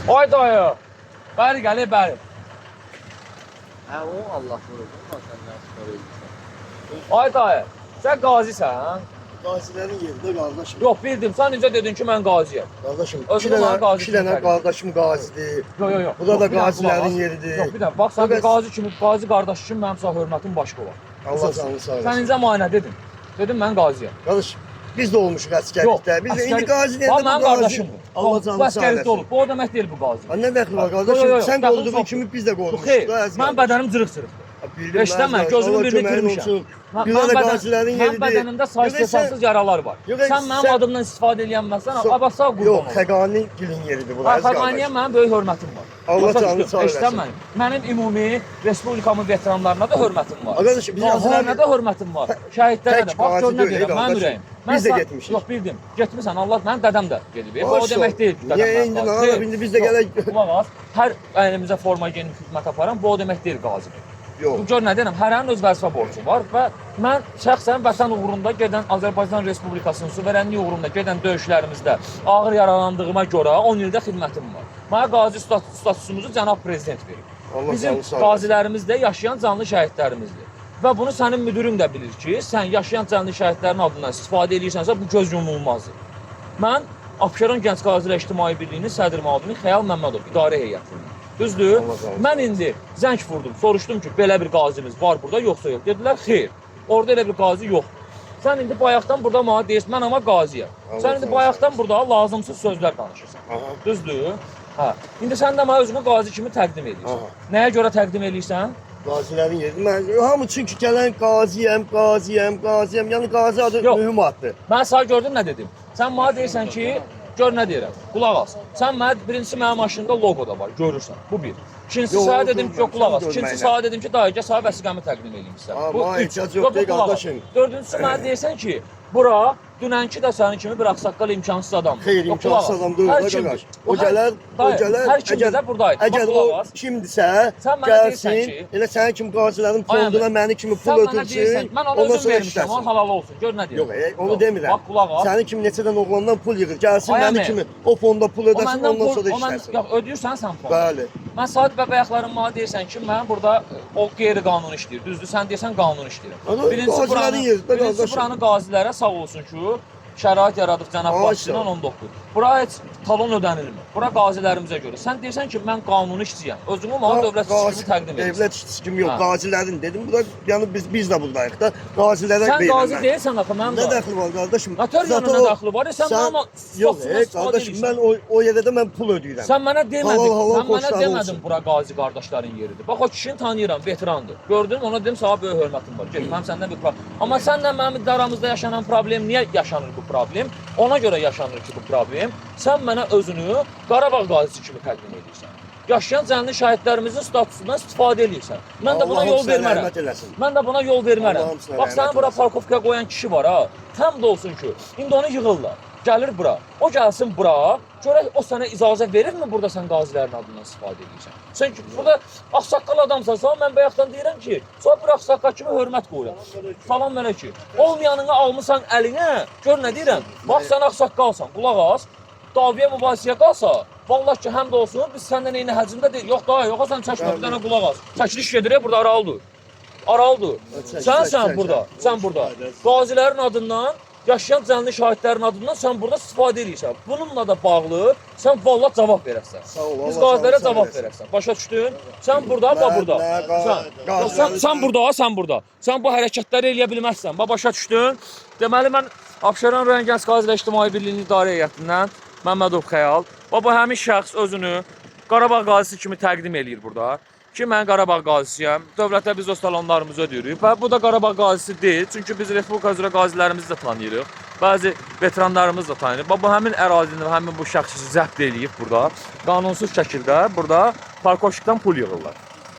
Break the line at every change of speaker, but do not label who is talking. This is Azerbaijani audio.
Ay dayı. Bəri gəlir, bəri.
Hə, o Allah vurur. Səndən çıxarır.
Ay dayı, sən qazisən?
Qazilərin yerində qardaşım.
Yox, bildim. Sən necə dedin ki, mən qaziyəm?
Qardaşım,
Özünü mənə qazi
iki dənə
kimi
qardaşım qazidir.
Yox.
Bu da
bir dənə
qazilərin
qulaq as.
yeridir.
Yox, bir dəfə. Bax, sən bir qazi kimi, qazi qardaş kimi mənim sağ hörmətim başqa var.
Allah canını sağ
Sən
eləsin.
incə müayinə dedin. Dedim, mən qaziyəm.
Qardaş, biz də olmuşuq əsgərlikdə. Biz də indi qazi
Bax,
deyəndə
mənim
bu qazi.
qardaşımdır.
Allah
Bu
canını sağ
əsgərlikdə
eləsin.
olub. Bu o demək deyil bu qazi.
Ha, nə dəxli var qardaşım? Sən qolduğun kimi biz də qolmuşuq.
Xeyr,
da əzgər.
mənim bədənim cırıq-cırıqdır.
Bildim,
Eşitəmə,
Allah
gözümün birini
köməyin
itirmişəm.
olsun. Bir də qazilərin
Mənim
yeridir.
bədənimdə saysız yaralar var.
Yox,
Sən mənim
sən-
adımdan istifadə eləyənməsən, abasa qurban
Yox,
ol.
Xəqani gilin yeridir bu.
Xəqaniyə mənim böyük hörmətim var.
Allah
Başa
canını
düşdün?
sağ eləsin.
Eşitəmə, mənim ümumi respublikamın veteranlarına da hörmətim var.
Arkadaşım, biz
Qazilərinə də hörmətim var. Şəhidlərə də.
Tək
Bax, gör
qazi
nə
deyil,
deyirəm, mənim
qardaşım.
ürəyim.
Biz də
Mən
getmişik.
Yox, bildim. Getmirsən, Allah, mənim dədəm də gedib. O
Olsun.
demək deyil ki, dədəm
Niyə
mənim
indi
qazi.
nə
Xeyr.
var? İndi biz də
Yox,
gələk.
qulaq as, hər əynimizə forma geyinib xidmət aparan, bu o demək deyil qazidir.
Yox.
Bu gör nə deyirəm, hərənin öz vəzifə borcu var və mən şəxsən vətən uğrunda gedən Azərbaycan Respublikasının suverenliyi uğrunda gedən döyüşlərimizdə ağır yaralandığıma görə 10 ildə xidmətim var. Mənə qazi statusumuzu cənab prezident verib.
Allah
Bizim
canını sağ
qazilərimiz də yaşayan canlı şəhidlərimizdir. Və bunu sənin müdürün də bilir ki, sən yaşayan canlı şəhidlərin adından istifadə edirsənsə, bu göz yumulmazdır. Mən Abşeron Gənc Qazilər İctimai Birliyinin sədr müavini Xəyal Məmmədov idarə heyətindəyəm. Düzdür?
Allah razı olsun.
Mən indi zəng vurdum, soruşdum ki, belə bir qazimiz var burada, yoxsa yox. Dedilər, xeyr, orada elə bir qazi yox. Sən indi bayaqdan burada mənə deyirsən, mən amma qaziyəm.
Allah
Sən indi
razı
bayaqdan burada lazımsız sözlər danışırsan.
Aha.
Düzdür? Hə. İndi sən də mənə özünü qazi kimi təqdim edirsən.
Aha.
Nəyə görə təqdim edirsən?
Qazilərin yeridir. Mən hamı çünki gələn qaziyəm. Yəni qazi adı
Yox.
mühüm addır.
Mən sənə gördün nə dedim? Sən mənə deyirsən ki, gör nə deyirəm, qulaq as. Sən mənə birincisi mənim maşında loqo da var, görürsən. Bu bir. İkincisi
Yox,
sənə dedim ki, yox qulaq as.
görməyinə.
İkincisi sənə dedim ki, dayı gəl sənə vəsiqəmi təqdim edeyim sizə.
Ha,
Bu
mənə
üç.
ehtiyac
Yox,
yox
bu
deyil,
qulaq as.
qardaşım.
Dördüncüsü mənə deyirsən ki, bura dünənki də sənin kimi bir ağsaqqal imkansız adamdır.
Xeyr,
Yox, qulaq as.
imkansız adam deyil
Hər
da
kimdir.
qardaş.
Bu
O gələr,
dayı, hər kimdir də buradaydı. Bax,
Əgər
qulaq
o
as.
kimdisə,
Sən mənə deyirsən
gəlsin,
ki-
elə sənin kimi qazilərin fonduna məni kimi
Sən
pul
mənə
ötürsün,
deyirsən, mən ona
ondan
özüm
sonra
vermişəm, onun
işləsin.
halal olsun. Gör nə deyirəm.
Yox, onu
Yox,
demirəm.
Bax, qulaq as.
Sənin kimi neçədən oğlandan pul yığır, gəlsin
Ay
məni
əmi.
kimi o fonda pul
O
ödəsin,
məndən
ondan
pul,
sonra
o mən,
işləsin.
yox, ödəyirsən sən fonu.
Bəli.
Mən saat və bayaqlarım mənə deyirsən ki, mən burada o qeyri-qanuni işləyir. Düzdür, sən deyirsən qanuni işləyir.
Ana, qazilərin yeridir, qardaşım.
Buranı qazilərə sağ olsun ki, şərait yaradıb cənab
Ay,
başçının
sağ ol.
19. Bura heç talon ödənilmir. Bura qazilərimizə görə. Sən deyirsən ki, mən qanuni işçiyəm. Özümü mənə dövlət işçisi kimi təqdim edirsən.
Dövlət işçisi kimi yox,
Hə.
qazilərin dedim. Bu da yəni biz də buradayıq da. Qazilərə
Sən
verirəm
qazi
mən.
deyilsən axı, mən
Nə
də.
dəxli var qardaşım?
Notariyanın
Zaten
nə
o-
dəxli var? Sən mənə
Yox,
statusuna istifadə
qardaşım
edirsən.
mən o yerdə mən pul ödəyirəm.
Sən mənə demədin,
Halal
sən mənə
xoşlar
demədin
olsun.
bura qazi qardaşların yeridir. Bax o kişini tanıyıram, veterandır. Gördün, ona dedim sənə böyük hörmətim var. Get, mənim səndən bir problem. Amma sənlə mənim aramızda yaşanan problem niyə yaşanır bu problem? Ona görə yaşanır ki bu problem. Sən mənə özünü Qarabağ qazisi kimi təqdim edirsən. Yaşayan canlı şəhidlərimizin statusundan istifadə edirsən. Mən də buna
Allahım
yol
sənə
vermərəm.
rəhmət eləsin.
Mən də buna yol vermərəm.
Allahım sənə
Bax səni
rəhmət
bura
eləsin.
parkovkaya qoyan kişi var ha. Təmd olsun ki, indi onu yığırlar. Gəlir bura. O gəlsin bura. Görək o sənə icazə verirmi burada sən qazilərin adından istifadə edirsən? Sən ki burada ağsaqqal adamsan, sonra mən bayaqdan deyirəm ki, sonra bir ağsaqqal kimi hörmət qoyuram. Salam mənə ki, olmayanını almısan əlinə, gör nə deyirəm? Bax sən ağsaqqalsan, qulaq as. Daviyə mübahisəyə qalsa, vallahi ki, həmd olsun, biz səndən eyni həcmdə deyil. Yox, daha yox, sən çəkmə, bir dənə qulaq as. Çəkiliş gedir, burada aralı dur. Aralı dur. Sən burada, sən burada. Qazilərin adından, yaşayan canlı şahidlərin adından sən burada istifadə edirsən. Bununla da bağlı sən vallahi cavab verəsən.
Sağ ol,
Biz
Allah
qazilərə
sağ
cavab
eləsin.
verəsən. Başa düşdün? Sən burada, bax burada. Sən burada, sən burada. Sən bu hərəkətləri eləyə bilməzsən. Bax başa düşdün? Deməli mən Abşeron rayon Gənc Qazilər İctimai Birliyinin idarə heyətindən Məmmədov Xəyal. Bax bu həmin şəxs özünü Qarabağ qazisi kimi təqdim eləyir burada. Ki mən Qarabağ qazisiyəm. Dövlətə biz o salonlarımızı ödəyirik. Və bu da Qarabağ qazisi deyil. Çünki biz Respublika üzrə qazilərimizi də tanıyırıq. Bəzi veteranlarımız da tanıyır. Bax bu həmin ərazini, həmin bu şəxsi zəbt eləyib burada. Qanunsuz şəkildə burada parkovşikdən pul yığırlar.